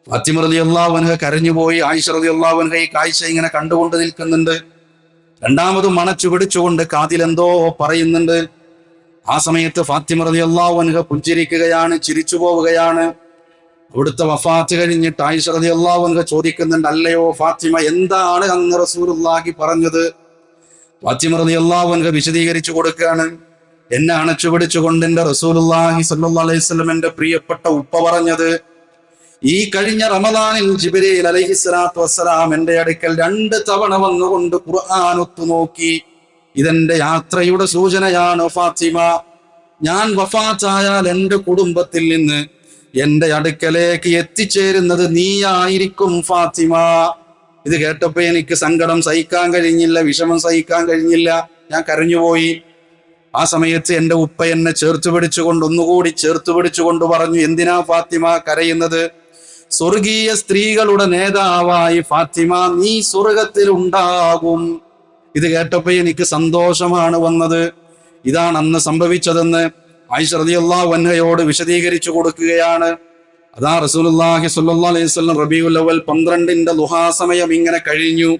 ഫാത്തിമ റളിയല്ലാഹു അൻഹ കരഞ്ഞുപോയി. ആയിഷ റളിയല്ലാഹു അൻഹ ഈ കാഴ്ച ഇങ്ങനെ കണ്ടുകൊണ്ട് നിൽക്കുന്നുണ്ട്. രണ്ടാമതും മണച്ചു പിടിച്ചുകൊണ്ട് കാതിൽ എന്തോ പറയുന്നുണ്ട്. ആ സമയത്ത് ഫാത്തിമ റളിയല്ലാഹു അൻഹ പുഞ്ചിരിക്കുകയാണ്, ചിരിച്ചു പോവുകയാണ്. അവിടുത്തെ വഫാത്ത് കഴിഞ്ഞിട്ട് ആയിഷ റളിയല്ലാഹു അൻഹ ചോദിക്കുന്നുണ്ട്: അല്ലയോ ഫാത്തിമ, എന്താണ് അന്ന് റസൂലുള്ളാഹി പറഞ്ഞത്? ഫാത്തിമ റളിയല്ലാഹു അൻഹ വിശദീകരിച്ചു കൊടുക്കുകയാണ്. എന്നെ അണച്ചു പിടിച്ചുകൊണ്ട് എന്റെ റസൂലുള്ളാഹി സ്വല്ലല്ലാഹു അലൈഹി വസല്ലം, എന്റെ പ്രിയപ്പെട്ട ഉപ്പ പറഞ്ഞത്, ഈ കഴിഞ്ഞ റമദാനിൽ ജിബ്രീൽ അലൈഹിസ്സലാത്തു വസ്സലാം എന്റെ അടുക്കൽ 2 തവണ വന്നുകൊണ്ട് ഖുർആൻ ഒത്തുനോക്കി. ഇതെന്റെ യാത്രയുടെ സൂചനയാണ് ഫാത്തിമ. ഞാൻ വഫാത്തായാൽ എന്റെ കുടുംബത്തിൽ നിന്ന് എന്റെ അടുക്കലേക്ക് എത്തിച്ചേരുന്നത് നീയായിരിക്കും ഫാത്തിമ. ഇത് കേട്ടപ്പോ എനിക്ക് സങ്കടം സഹിക്കാൻ കഴിഞ്ഞില്ല, വിഷമം സഹിക്കാൻ കഴിഞ്ഞില്ല. ഞാൻ കരഞ്ഞുപോയി. ആ സമയത്ത് എന്റെ ഉപ്പ എന്നെ ഒന്നുകൂടി ചേർത്ത് പിടിച്ചുകൊണ്ട് പറഞ്ഞു: എന്തിനാ ഫാത്തിമ കരയുന്നത്? സ്വർഗീയ സ്ത്രീകളുടെ നേതാവായി ഫാത്തിമ നീ സ്വർഗത്തിൽ ഉണ്ടാകും. ഇത് കേട്ടപ്പോ എനിക്ക് സന്തോഷമാണ് വന്നത്. ഇതാണ് അന്ന് സംഭവിച്ചതെന്ന് ആയിഷ റളിയല്ലാഹു അൻഹയോട് വിശദീകരിച്ചു കൊടുക്കുകയാണ്. അതാ റസൂലുള്ളാഹി സ്വല്ലല്ലാഹു അലൈഹി വസല്ലം റബീഉൽ അവ്വൽ 12 ദുഹാ സമയം ഇങ്ങനെ കഴിഞ്ഞു.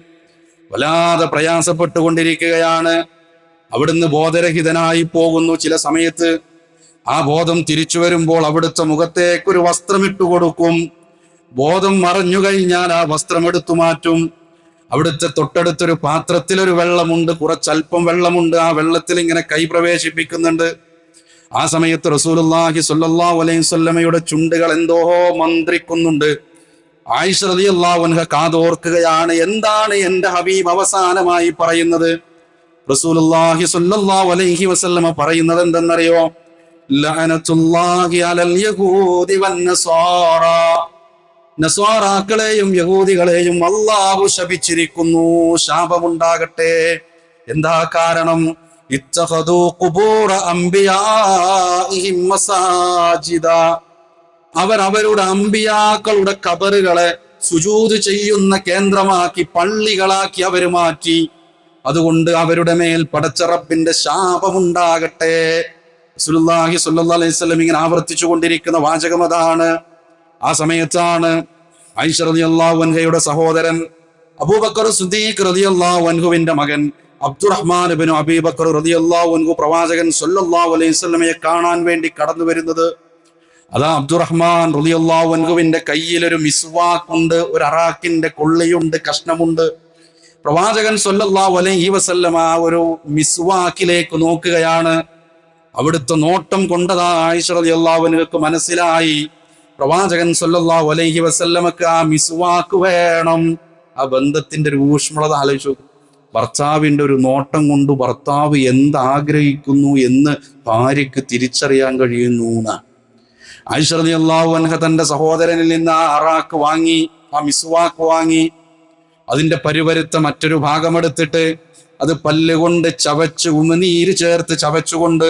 വല്ലാതെ പ്രയാസപ്പെട്ടുകൊണ്ടിരിക്കുകയാണ്. അവിടുന്ന് ബോധരഹിതനായി പോകുന്നു. ചില സമയത്ത് ആ ബോധം തിരിച്ചു വരുമ്പോൾ അവിടുത്തെ മുഖത്തേക്കൊരു വസ്ത്രം ഇട്ടുകൊടുക്കും. ബോധം മറഞ്ഞു കഴിഞ്ഞാൽ ആ വസ്ത്രം എടുത്തു മാറ്റും. അവിടുത്തെ തൊട്ടടുത്തൊരു പാത്രത്തിലൊരു വെള്ളമുണ്ട്, കുറച്ചൽപ്പം വെള്ളമുണ്ട്. ആ വെള്ളത്തിൽ ഇങ്ങനെ കൈ പ്രവേശിപ്പിക്കുന്നുണ്ട്. ആ സമയത്ത് റസൂലുള്ളാഹി സ്വല്ലല്ലാഹു അലൈഹി വസല്ലമയുടെ ചുണ്ടുകൾ എന്തോ മന്ത്രിക്കുന്നുണ്ട്. ആയിഷ റളിയല്ലാഹു അൻഹ കാതോർക്കുകയാണ്. എന്താണ് എന്റെ ഹബീബ് അവസാനമായി പറയുന്നത്? റസൂലുള്ളാഹി സ്വല്ലല്ലാഹു അലൈഹി വസല്ലമ പറയുന്നത് എന്തെന്നറിയോ? ലഅനത്തുല്ലാഹി അലൽ യഹൂദി വന്നസാറ. നസ്വാറാക്കളെയും യഹൂദികളെയും അല്ലാഹു ശപിച്ചിരിക്കുന്നു, ശാപമുണ്ടാകട്ടെ. എന്താ കാരണം? ഇത്തഖദൂ ഖുബൂറ അംബിയാഇഹിം മസാജിദ. അവർ അവരുടെ അമ്പിയാക്കളുടെ ഖബറുകളെ സുജൂദ് ചെയ്യുന്ന കേന്ദ്രമാക്കി, പള്ളികളാക്കി അവർ മാറ്റി. അതുകൊണ്ട് അവരുടെ മേൽ പടച്ച റബ്ബിന്റെ ശാപമുണ്ടാകട്ടെ. റസൂലുള്ളാഹി സ്വല്ലല്ലാഹു അലൈഹി വസല്ലം ഇങ്ങനെ ആവർത്തിച്ചു കൊണ്ടിരിക്കുന്ന വാചകം അതാണ്. ആ സമയത്താണ് ആയിഷ റളിയല്ലാഹു അൻഹയുടെ സഹോദരൻ അബൂബക്കർ സിദ്ദീഖ് റളിയല്ലാഹു അൻഹുവിന്റെ മകൻ അബ്ദുറഹ്മാൻ ഇബ്നു അബീ ബക്കർ റളിയല്ലാഹു അൻഹു പ്രവാചകൻ സ്വല്ലല്ലാഹു അലൈഹി വസല്ലമയെ കാണാൻ വേണ്ടി കടന്നു വരുന്നത്. അതാ അബ്ദുറഹ്മാൻ റളിയല്ലാഹു അൻഹുവിന്റെ കയ്യിൽ ഒരു മിസ്വാക്ക് ഉണ്ട്, ഒരു അറാഖിന്റെ കൊള്ളിയുണ്ട്, കഷ്ണമുണ്ട്. പ്രവാചകൻ സ്വല്ലല്ലാഹു അലൈഹി വസല്ലമ ഒരു മിസ്വാക്കിലേക്ക് നോക്കുകയാണ്. അവിടുത്തെ നോട്ടം കൊണ്ടതാ ആയിഷ റളിയല്ലാഹു അൻഹയ്ക്ക് മനസ്സിലായി പ്രവാചകൻ സ്വല്ലല്ലാഹു അലൈഹി വസല്ലമക്ക് ആ മിസ്വാക്ക് വേണം. ആ ബന്ധത്തിന്റെ ഒരു ഊഷ്മളത ആലോചിച്ചു. ഭർത്താവിന്റെ ഒരു നോട്ടം കൊണ്ട് ഭർത്താവ് എന്താഗ്രഹിക്കുന്നു എന്ന് ഭാര്യയ്ക്ക് തിരിച്ചറിയാൻ കഴിയുന്നു. ആയിഷ റളിയല്ലാഹു അൻഹ തന്റെ സഹോദരനിൽ നിന്ന് ആ അറാക്ക് വാങ്ങി, ആ മിസ്വാക്ക് വാങ്ങി. അതിന്റെ പരുപരുത്ത മറ്റൊരു ഭാഗമെടുത്തിട്ട് അത് പല്ലുകൊണ്ട് ചവച്ച് ഉമിനീര് ചേർത്ത് ചവച്ചുകൊണ്ട്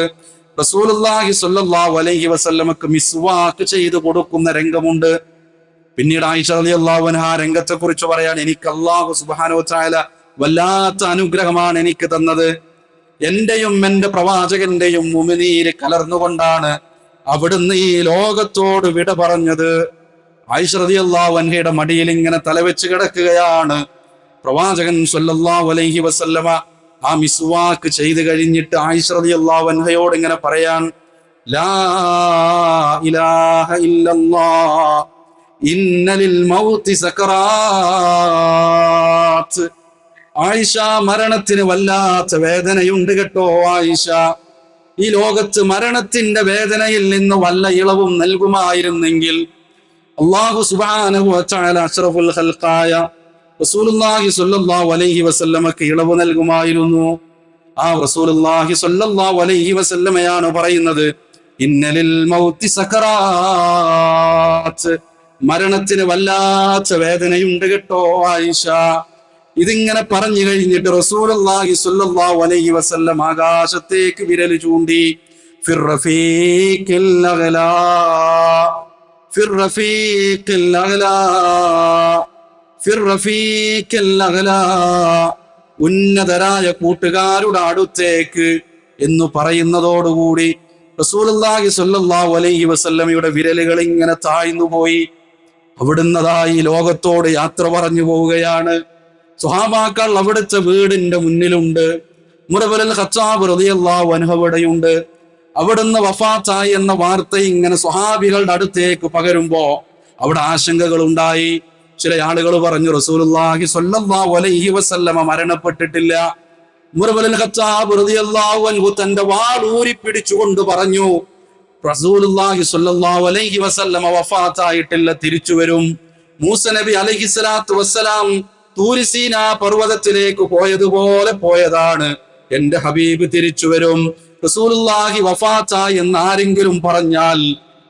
റസൂലുള്ളാഹി സ്വല്ലല്ലാഹു അലൈഹി വസല്ലമക്ക് മിസ്വാക്ക് ചെയ്ത് കൊടുക്കുന്ന രംഗമുണ്ട്. പിന്നീട് ആയിഷ റളിയല്ലാഹു അൻഹ രംഗത്തെ കുറിച്ച് പറയാൻ, എനിക്ക് അല്ലാഹു സുബ്ഹാനഹു വ തആല വല്ലാത്ത അനുഗ്രഹമാണ് എനിക്ക് തന്നത്. എന്റെയും എന്റെ പ്രവാചകന്റെയും ഉമിനീര് കലർന്നുകൊണ്ടാണ് അവിടുന്ന് ഈ ലോകത്തോട് വിട പറഞ്ഞത്. ആയിഷ റളിയല്ലാഹു അൻഹയുടെ മടിയിൽ ഇങ്ങനെ തലവെച്ച് കിടക്കുകയാണ്. പ്രവാചകൻ സ്വല്ലല്ലാഹു അലൈഹി വസല്ലമ ആ മിസ്വാക്ക് ചെയ്ത് കഴിഞ്ഞിട്ട് ആയിഷ റളിയല്ലാഹു അൻഹയോട് ഇങ്ങനെ പറയാൻ, ലാ ഇലാഹ ഇല്ലല്ലാഹ് ഇന്ന ലിൽ മൗതി സകറാത്ത്. ആയിഷ, മരണത്തിന് വല്ലാത്ത വേദനയുണ്ട് കേട്ടോ ആയിഷ. ഈ ലോകത്ത് മരണത്തിന്റെ വേദനയിൽ നിന്ന് വല്ല ഇളവും നൽകുമായിരുന്നെങ്കിൽ അല്ലാഹു സുബ്ഹാനഹു വ തആല അഷ്റഫുൽ ഖൽഖായ റസൂലുള്ളാഹി സ്വല്ലല്ലാഹു അലൈഹി വസല്ലമക്ക് ഇളവ് നൽകുമായിരുന്നു. ആ റസൂലുള്ളാഹി സ്വല്ലല്ലാഹു അലൈഹി വസല്ലമയാണ് പറയുന്നത്, ഇന്നലിൽ മൗതി സകറാത്ത്. മരണത്തിന് വല്ലാത്ത വേദനയുണ്ട് കേട്ടോ ആയിഷ. ഇതിങ്ങനെ പറഞ്ഞു കഴിഞ്ഞിട്ട് റസൂലുള്ളാഹി സ്വല്ലല്ലാഹു അലൈഹി വസല്ലം ആകാശത്തേക്ക് വിരൽ ചൂണ്ടി, ഫിർ റഫീഖിൽ അഗ്ലാ, ഫിർ റഫീഖിൽ അഗ്ലാ, ഫിർ റഫീഖിൽ അഗ്ലാ, ഉന്നതരായ കൂട്ടുകാരുടെ അടുത്തേക്ക് എന്ന് പറയുന്നതോടുകൂടി റസൂലുള്ളാഹി സ്വല്ലല്ലാഹു അലൈഹി വസല്ലമയുടെ വിരലുകൾ ഇങ്ങനെ താഴ്ന്നു പോയി. അവിടുന്നതായി ലോകത്തോട് യാത്ര പറഞ്ഞു പോവുകയാണ്. സ്വഹാബാക്കൾ അവിടുത്തെ വീടിന്റെ മുന്നിലുണ്ട്. ഉമർ ഇബ്നുൽ ഖത്താബ് റളിയല്ലാഹു അൻഹു അവിടെയുണ്ട്. അവിടുന്ന് വഫാത്തായി എന്ന വാർത്ത ഇങ്ങനെ സ്വഹാബികളുടെ അടുത്തേക്ക് പകരുമ്പോ അവിടെ ആശങ്കകൾ ഉണ്ടായി. ചില ആളുകൾ പറഞ്ഞു, റസൂലുള്ളാഹി സ്വല്ലല്ലാഹു അലൈഹി വസല്ലമ മരണപ്പെട്ടിട്ടില്ല. ഉമർ ഇബ്നുൽ ഖത്താബ് റളിയല്ലാഹു അൻഹു തന്റെ വാൾ ഊരി പിടിച്ചുകൊണ്ട് പറഞ്ഞു, റസൂലുള്ളാഹി സ്വല്ലല്ലാഹു അലൈഹി വസല്ലമ വഫാത്തായിട്ടില്ല, തിരിച്ചു വരും. മൂസ നബി അലൈഹിസ്സലാത്തു വസ്സലാം തൂർ സീനാ പർവ്വതത്തിലേക്ക് പോയതുപോലെ പോയതാണ്. എന്റെ ഹബീബ് തിരിച്ചു വരും. റസൂലുള്ളാഹി വഫാത്തായി എന്ന് ആരെങ്കിലും പറഞ്ഞാൽ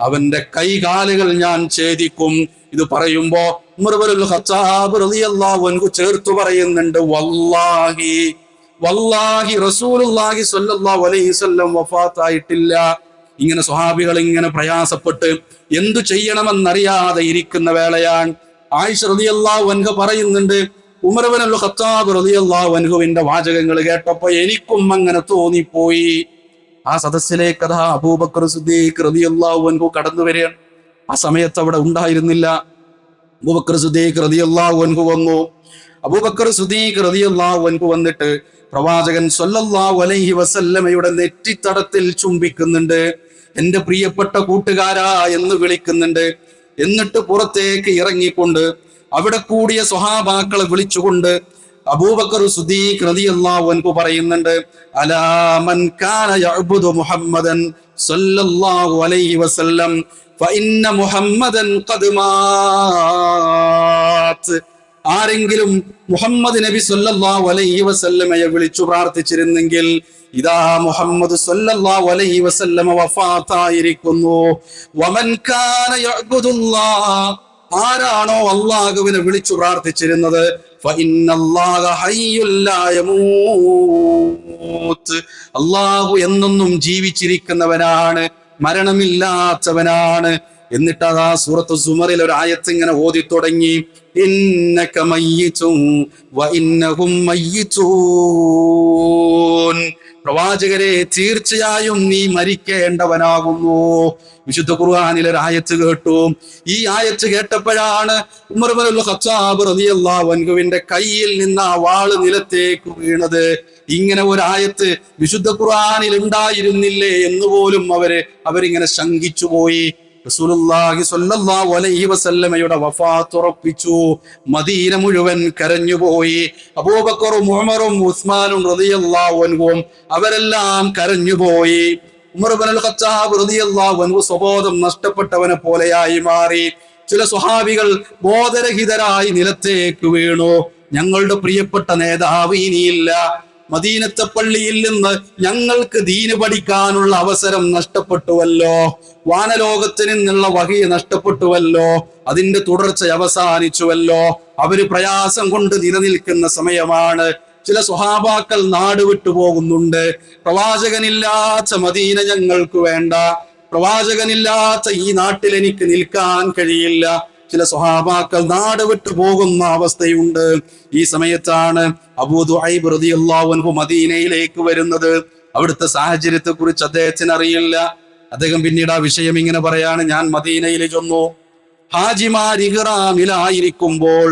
അവന്റെ കൈകാലുകൾ ഞാൻ ഛേദിക്കും. ഇത് പറയുമ്പോ ഉമർ ഇബ്നുൽ ഖത്താബ് റളിയല്ലാഹു അൻഹു ചേർത്തു പറയുന്നുണ്ട്, വല്ലാഹി വല്ലാഹി റസൂലുള്ളാഹി സ്വല്ലല്ലാഹു അലൈഹി വസല്ലം വഫാത്തായിട്ടില്ല. ഇങ്ങനെ സ്വഹാബികൾ ഇങ്ങനെ പ്രയാസപ്പെട്ട് എന്തു ചെയ്യണമെന്നറിയാതെ ഇരിക്കുന്ന വേളയാണ്. ആയിഷ റളിയല്ലാഹു അൻഹ പറയുന്നുണ്ട്, ഉമർ ഇബ്നുൽ ഖത്താബ് റളിയല്ലാഹു അൻഹുവിന്റെ വാചകങ്ങൾ കേട്ടപ്പോ എനിക്കും അങ്ങനെ തോന്നിപ്പോയി. ആ സദസ്സിലേക്ക് അതാ അബൂബക്കർ സിദ്ദീഖ് റളിയല്ലാഹു അൻഹു കടന്നു വരികയാണ്. ആ സമയത്ത് അവിടെ ഉണ്ടായിരുന്നില്ല. അബൂബക്കർ സിദ്ദീഖ് റളിയല്ലാഹു അൻഹു വന്നു. അബൂബക്കർ സിദ്ദീഖ് റളിയല്ലാഹു അൻഹു വന്നിട്ട് പ്രവാചകൻ സ്വല്ലല്ലാഹു അലൈഹി വസല്ലമയുടെ നെറ്റിത്തടത്തിൽ ചുംബിക്കുന്നുണ്ട്. എന്റെ പ്രിയപ്പെട്ട കൂട്ടുകാരാ എന്ന് വിളിക്കുന്നുണ്ട്. എന്നിട്ട് പുറത്തേക്ക് ഇറങ്ങിക്കൊണ്ട് അവിടെ കൂടിയ സ്വഹാബാക്കളെ വിളിച്ചുകൊണ്ട് അബൂബക്കർ സിദ്ദീഖ് റളിയല്ലാഹു അൻഹു പറയുന്നുണ്ട്, അലാ മൻ കാന യഅ്ബുദു മുഹമ്മദൻ സ്വല്ലല്ലാഹു അലൈഹി വസല്ലം ഫഇന്ന മുഹമ്മദൻ ഖദ് മാത്. ആരെങ്കിലും മുഹമ്മദ് നബി സ്വല്ലല്ലാഹു അലൈഹി വസല്ലമയെ വിളിച്ചു പ്രാർത്ഥിച്ചിരുന്നെങ്കിൽ ഇതാ മുഹമ്മദ് സ്വല്ലല്ലാഹു അലൈഹി വസല്ലമ വഫാത്തായിരിക്കുന്നു. വമൻ കാന യഅ്ബുദുല്ലാഹ്, ആരാണോ അല്ലാഹുവിനെ വിളിച്ചു പ്രാർത്ഥിച്ചിരുന്നത്, ഫഇന്നല്ലാഹ ഹയ്യുൽ ലാ യമൂത്ത്, അല്ലാഹു എന്നെന്നും ജീവിച്ചിരിക്കുന്നവനാണ്, മരണമില്ലാത്തവനാണ്. എന്നിട്ട് അതാ സൂറത്തു സുമറിൽ ഒരു ആയത്ത് ഇങ്ങനെ ഓതി തുടങ്ങി, ഇന്നക മയ്യിതുൻ വ ഇന്നഹും മയ്യിതൂൻ. പ്രവാചകരെ, തീർച്ചയായും നീ മരിക്കേണ്ടവനാകുന്നു. വിശുദ്ധ ഖുർആനിൽ ഒരു ആയത്ത് കേട്ടു. ഈ ആയത്ത് കേട്ടപ്പോഴാണ് ഉമർ ഇബ്നുൽ ഖത്താബ് റളിയല്ലാഹു അൻഹുവിന്റെ കയ്യിൽ നിന്ന് ആ വാള് നിലത്തേക്ക് വീണത്. ഇങ്ങനെ ഒരു ആയത്ത് വിശുദ്ധ ഖുർആനിൽ ഉണ്ടായിരുന്നില്ലേ എന്ന് പോലും അവരിങ്ങനെ ശങ്കിച്ചു പോയി. റസൂലുള്ളാഹി സ്വല്ലല്ലാഹു അലൈഹി വസല്ലമയുടെ വഫാത്ത് ഉറപ്പിച്ചു. മദീന മുഴുവൻ കരഞ്ഞുപോയി. അബൂബക്കറും ഉമറും ഉസ്മാനും റളിയല്ലാഹു അൻഹും അവരെല്ലാം കരഞ്ഞുപോയി. ഉമർ ഇബ്നുൽ ഖത്താബ് റളിയല്ലാഹു അൻഹു സ്വബോധം നഷ്ടപ്പെട്ടവനെ പോലെയായി മാറി. ചില സ്വഹാബികൾ ബോധരഹിതരായി നിലത്തേക്ക് വീണു. ഞങ്ങളുടെ പ്രിയപ്പെട്ട നേതാവ് ഇനിയില്ല. മദീനത്തെ പള്ളിയിൽ നിന്ന് ഞങ്ങൾക്ക് ദീന് പഠിക്കാനുള്ള അവസരം നഷ്ടപ്പെട്ടുവല്ലോ. വാനലോകത്തിൽ നിന്നുള്ള വഹി നഷ്ടപ്പെട്ടുവല്ലോ. അതിന്റെ തുടർച്ച അവസാനിച്ചുവല്ലോ. അവര് പ്രയാസം കൊണ്ട് നിലനിൽക്കുന്ന സമയമാണ്. ചില സ്വഹാബാക്കൾ നാട് വിട്ടു പോകുന്നുണ്ട്. പ്രവാചകനില്ലാത്ത മദീന ഞങ്ങൾക്ക് വേണ്ട, പ്രവാചകനില്ലാത്ത ഈ നാട്ടിൽ എനിക്ക് നിൽക്കാൻ കഴിയില്ല. ചില സ്വഹാബാക്കൾ നാട് വിട്ടു പോകുന്ന അവസ്ഥയുണ്ട്. ഈ സമയത്താണ് അബൂ ദുഐബ് റളിയല്ലാഹു അൻഹു മദീനയിലേക്ക് വരുന്നത്. അവിടുത്തെ സാഹചര്യത്തെ കുറിച്ച് അദ്ദേഹത്തിന് അറിയില്ല. അദ്ദേഹം പിന്നീട് ആ വിഷയം ഇങ്ങനെ പറയാണ്, ഞാൻ മദീനയിൽ ചെന്നു. ഹാജിമാർ ഇഹ്റാമിലായിരിക്കുമ്പോൾ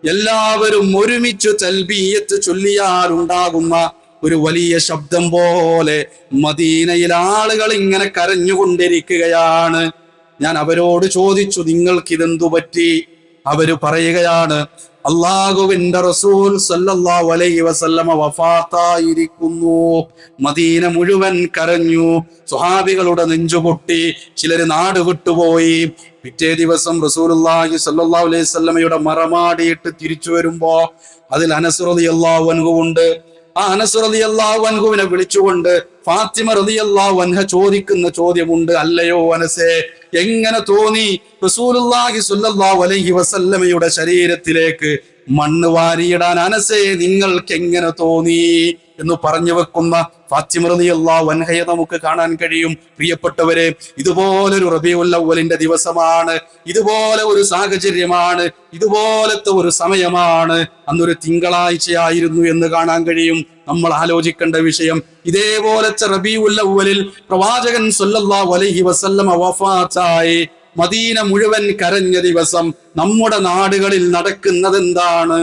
എല്ലാവരും ഒരുമിച്ച് തൽബിയത്ത് ചൊല്ലിയാലുണ്ടാകുന്ന ഒരു വലിയ ശബ്ദം പോലെ മദീനയിൽ ആളുകൾ ഇങ്ങനെ കരഞ്ഞുകൊണ്ടിരിക്കുകയാണ്. ഞാൻ അവരോട് ചോദിച്ചു, നിങ്ങൾക്ക് ഇതെന്തു പറ്റി? അവര് പറയുകയാണ്, അള്ളാഹുവിന്റെ റസൂൽ സല്ലല്ലാഹു അലൈഹി വസല്ലമ വഫാത്തായിരിക്കുന്നു. മദീന മുഴുവൻ കരഞ്ഞു. സ്വഹാബികളുടെ നെഞ്ചുപൊട്ടി. ചിലര് നാട് വിട്ടുപോയി. പിറ്റേ ദിവസം റസൂലുള്ളാഹി സല്ലല്ലാഹു അലൈഹി വസല്ലമയുടെ മറമാടിയിട്ട് തിരിച്ചു വരുമ്പോ അതിൽ അനസ് റളിയല്ലാഹു അൻഹു ഉണ്ട്. ആ അനസ് റളിയല്ലാഹു അൻഹുവിനെ വിളിച്ചുകൊണ്ട് ഫാത്തിമ റളിയല്ലാഹു അൻഹ ചോദിക്കുന്ന ചോദ്യമുണ്ട്, അല്ലയോ അനസേ, എങ്ങനെ തോന്നി റസൂലുള്ളാഹി സ്വല്ലല്ലാഹു അലൈഹി വസല്ലമയുടെ ശരീരത്തിലേക്ക് മണ്ണ് വാരിയിടാൻ അനസേ നിങ്ങൾക്ക് എങ്ങനെ തോന്നി എന്ന് പറഞ്ഞു വെക്കുന്ന ഫാത്തിമ റളിയല്ലാഹു അൻഹയെ നമുക്ക് കാണാൻ കഴിയും. പ്രിയപ്പെട്ടവരെ, ഇതുപോലൊരു റബീഉൽ അവ്വലിന്റെ ദിവസമാണ്, ഇതുപോലെ ഒരു സാഹചര്യമാണ്, ഇതുപോലത്തെ ഒരു സമയമാണ്. അന്നൊരു തിങ്കളാഴ്ചയായിരുന്നു എന്ന് കാണാൻ കഴിയും. നമ്മൾ ആലോചിക്കേണ്ട വിഷയം, ഇതേപോലത്തെ റബീഉൽ അവ്വലിൽ പ്രവാചകൻ സല്ലല്ലാഹു അലൈഹി വസല്ലമ വഫാത്തായി മദീന മുഴുവൻ കരഞ്ഞ ദിവസം നമ്മുടെ നാടുകളിൽ നടക്കുന്നത് എന്താണ്?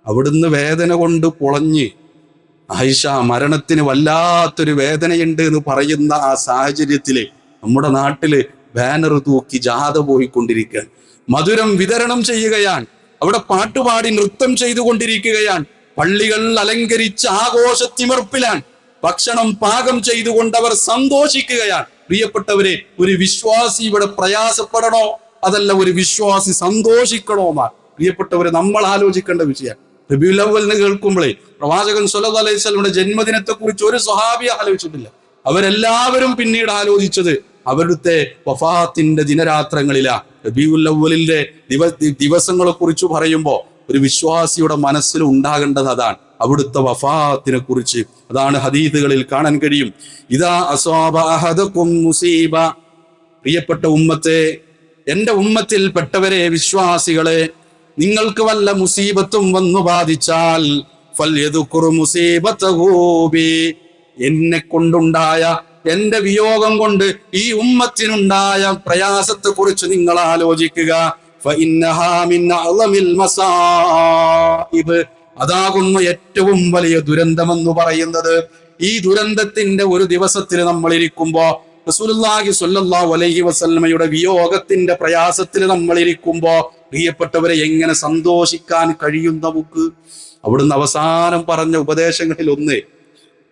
അവിടുന്ന് വേദന കൊണ്ട് പൊളഞ്ഞ് ആയിഷ മരണത്തിന് വല്ലാത്തൊരു വേദനയുണ്ട് എന്ന് പറയുന്ന ആ സാഹചര്യത്തില് നമ്മുടെ നാട്ടില് ബാനർ തൂക്കി ജാഥ പോയിക്കൊണ്ടിരിക്കാൻ, മധുരം വിതരണം ചെയ്യുകയാണ്, അവിടെ പാട്ടുപാടി നൃത്തം ചെയ്തുകൊണ്ടിരിക്കുകയാണ്, പള്ളികൾ അലങ്കരിച്ച് ആഘോഷത്തിമിർപ്പിലാണ്, ഭക്ഷണം പാകം ചെയ്തുകൊണ്ട് അവർ സന്തോഷിക്കുകയാണ്. പ്രിയപ്പെട്ടവരെ, ഒരു വിശ്വാസി ഇവിടെ പ്രയാസപ്പെടണോ? അതല്ല, ഒരു വിശ്വാസി സന്തോഷിക്കണോ എന്നാണ് പ്രിയപ്പെട്ടവരെ നമ്മൾ ആലോചിക്കേണ്ട വിഷയം. റബീഉൽ അവ്വൽ കേൾക്കുമ്പോഴേ പ്രവാചകൻ സ്വല്ലല്ലാഹു അലൈഹി വസല്ലമയുടെ ജന്മദിനത്തെ കുറിച്ച് ഒരു സ്വഹാബി ആലോചിച്ചിട്ടില്ല. അവരെല്ലാവരും പിന്നീട് ആലോചിച്ചത് അവിടുത്തെ വഫാത്തിന്റെ ദിനരാത്രങ്ങളിലാ. റബീഉൽ അവ്വലിന്റെ ദിവസങ്ങളെ കുറിച്ച് പറയുമ്പോ ഒരു വിശ്വാസിയുടെ മനസ്സിൽ ഉണ്ടാകേണ്ടത് അതാണ്, അവിടുത്തെ വഫാത്തിനെ കുറിച്ച്. അതാണ് ഹദീസുകളിൽ കാണാൻ കഴിയും. ഇദാ അസ്വാബ അഹദകും മുസീബ, പ്രിയപ്പെട്ട ഉമ്മത്തെ, എന്റെ ഉമ്മത്തിൽ പെട്ടവരെ, വിശ്വാസികളെ, നിങ്ങൾക്ക് വല്ല മുസീബത്തും വന്നു ബാധിച്ചാൽ ഫൽയദ്കുർ മുസീബതഹു ബി, എന്നെ കൊണ്ടുണ്ടായ, എന്റെ വിയോഗം കൊണ്ട് ഈ ഉമ്മത്തിനുണ്ടായ പ്രയാസത്തെ കുറിച്ച് നിങ്ങൾ ആലോചിക്കുക. ഫഇന്നഹാ മിൻ അഅ്ളമിൽ മസാഇബ്, അതാകുന്നു ഏറ്റവും വലിയ ദുരന്തമെന്ന് പറയുന്നത്. ഈ ദുരന്തത്തിന്റെ ഒരു ദിവസത്തിൽ നമ്മൾ ഇരിക്കുമ്പോ, റസൂലുള്ളാഹി സ്വല്ലല്ലാഹു അലൈഹി വസല്ലമയുടെ വിയോഗത്തിന്റെ പ്രയാസത്തിൽ നമ്മൾ ഇരിക്കുമ്പോ, പ്രിയപ്പെട്ടവരെ, എങ്ങനെ സന്തോഷിക്കാൻ കഴിയും നമുക്ക്? അവിടുന്ന് അവസാനം പറഞ്ഞ ഉപദേശങ്ങളിൽ ഒന്ന്,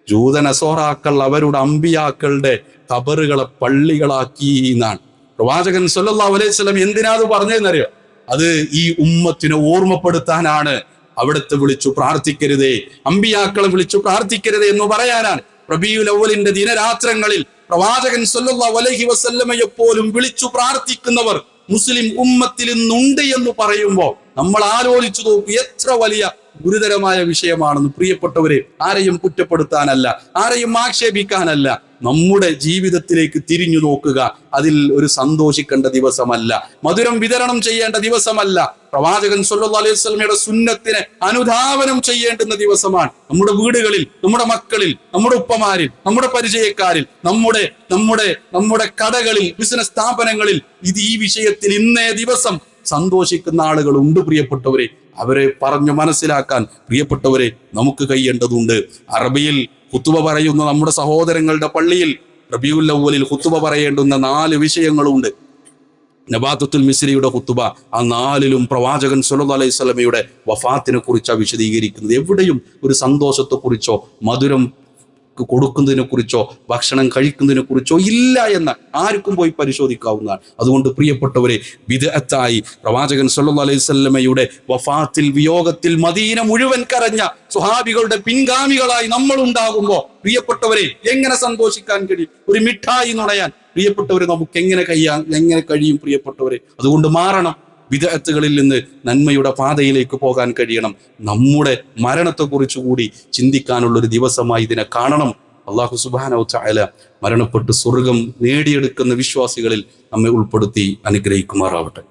ജൂതനസോറാക്കൾ അവരുടെ അമ്പിയാക്കളുടെ ഖബറുകളെ പള്ളികളാക്കി എന്നാണ്. പ്രവാചകൻ സ്വല്ലല്ലാഹു അലൈഹി വസല്ലം എന്തിനാ അത് പറഞ്ഞതെന്നറിയോ? അത് ഈ ഉമ്മത്തിനെ ഓർമ്മപ്പെടുത്താനാണ്. അവിടുത്തെ വിളിച്ചു പ്രാർത്ഥിക്കരുതേ, അമ്പിയാക്കളെ വിളിച്ചു പ്രാർത്ഥിക്കരുതേ എന്ന് പറയാനാണ്. റബീഉൽ അവ്വലിന്റെ ദിനരാത്രങ്ങളിൽ പ്രവാചകൻ സ്വല്ലല്ലാഹു അലൈഹി വസല്ലമയെ പോലും വിളിച്ചു പ്രാർത്ഥിക്കുന്നവർ മുസ്ലിം ഉമ്മത്തിൽ ഇന്നുണ്ട് എന്ന് പറയുമ്പോൾ നമ്മൾ ആലോചിച്ചു നോക്കൂ, എത്ര വലിയ ഗുരുതരമായ വിഷയമാണെന്ന് പ്രിയപ്പെട്ടവരെ. ആരെയും കുറ്റപ്പെടുത്താനല്ല, ആരെയും ആക്ഷേപിക്കാനല്ല, നമ്മുടെ ജീവിതത്തിലേക്ക് തിരിഞ്ഞു നോക്കുക. അതിൽ ഒരു സന്തോഷിക്കേണ്ട ദിവസമല്ല, മധുരം വിതരണം ചെയ്യേണ്ട ദിവസമല്ല, പ്രവാചകൻ സല്ലല്ലാഹു അലൈഹി വസല്ലമയുടെ സുന്നത്തിനെ അനുധാവനം ചെയ്യേണ്ടുന്ന ദിവസമാണ്. നമ്മുടെ വീടുകളിൽ, നമ്മുടെ മക്കളിൽ, നമ്മുടെ ഉപ്പമാരിൽ, നമ്മുടെ പരിചയക്കാരിൽ, നമ്മുടെ കടകളിൽ, ബിസിനസ് സ്ഥാപനങ്ങളിൽ ഈ വിഷയത്തിൽ ഇന്നേ ദിവസം സന്തോഷിക്കുന്ന ആളുകളുണ്ട് പ്രിയപ്പെട്ടവരെ. അവരെ പറഞ്ഞു മനസ്സിലാക്കാൻ പ്രിയപ്പെട്ടവരെ നമുക്ക് കഴിയേണ്ടതുണ്ട്. അറബിയിൽ ഖുതുബ പറയുന്ന നമ്മുടെ സഹോദരങ്ങളുടെ പള്ളിയിൽ റബീഉൽ അവ്വലിൽ ഖുതുബ പറയേണ്ടുന്ന 4 വിഷയങ്ങളുണ്ട്. നബാത്തുൽ മിസ്രിയുടെ ഖുതുബ, ആ 4ലും പ്രവാചകൻ സല്ലല്ലാഹു അലൈഹി വസല്ലമയുടെ വഫാത്തിനെ കുറിച്ചാണ് വിശദീകരിക്കുന്നത്. എവിടെയും ഒരു സന്തോഷത്തെ കുറിച്ചോ മധുരം കൊടുക്കുന്നതിനെ കുറിച്ചോ ഭക്ഷണം കഴിക്കുന്നതിനെ കുറിച്ചോ ഇല്ല എന്ന് ആർക്കും പോയി പരിശോധിക്കാവുന്നതാണ്. അതുകൊണ്ട് പ്രിയപ്പെട്ടവരെ, ബിദ്അത്തായി പ്രവാചകൻ സല്ലല്ലാഹു അലൈഹി വസല്ലമയുടെ വഫാത്തിൽ, വിയോഗത്തിൽ മദീന മുഴുവൻ കരഞ്ഞ സ്വഹാബികളുടെ പിൻഗാമികളായി നമ്മൾ ഉണ്ടാകുമ്പോൾ പ്രിയപ്പെട്ടവരെ എങ്ങനെ സന്തോഷിക്കാൻ കഴിയും? ഒരു മിഠായി നുണയാൻ പ്രിയപ്പെട്ടവരെ നമുക്ക് എങ്ങനെ കഴിയും പ്രിയപ്പെട്ടവരെ? അതുകൊണ്ട് മാറണം. ബിദ്അത്തുകളിൽ നിന്ന് നന്മയുടെ പാതയിലേക്ക് പോകാൻ കഴിയണം. നമ്മുടെ മരണത്തെക്കുറിച്ച് കൂടി ചിന്തിക്കാനുള്ളൊരു ദിവസമായി ഇതിനെ കാണണം. അല്ലാഹു സുബ്ഹാനഹു വ തആല മരണപ്പെട്ട് സ്വർഗം നേടിയെടുക്കുന്ന വിശ്വാസികളിൽ നമ്മെ ഉൾപ്പെടുത്തി അനുഗ്രഹിക്കുമാറാവട്ടെ.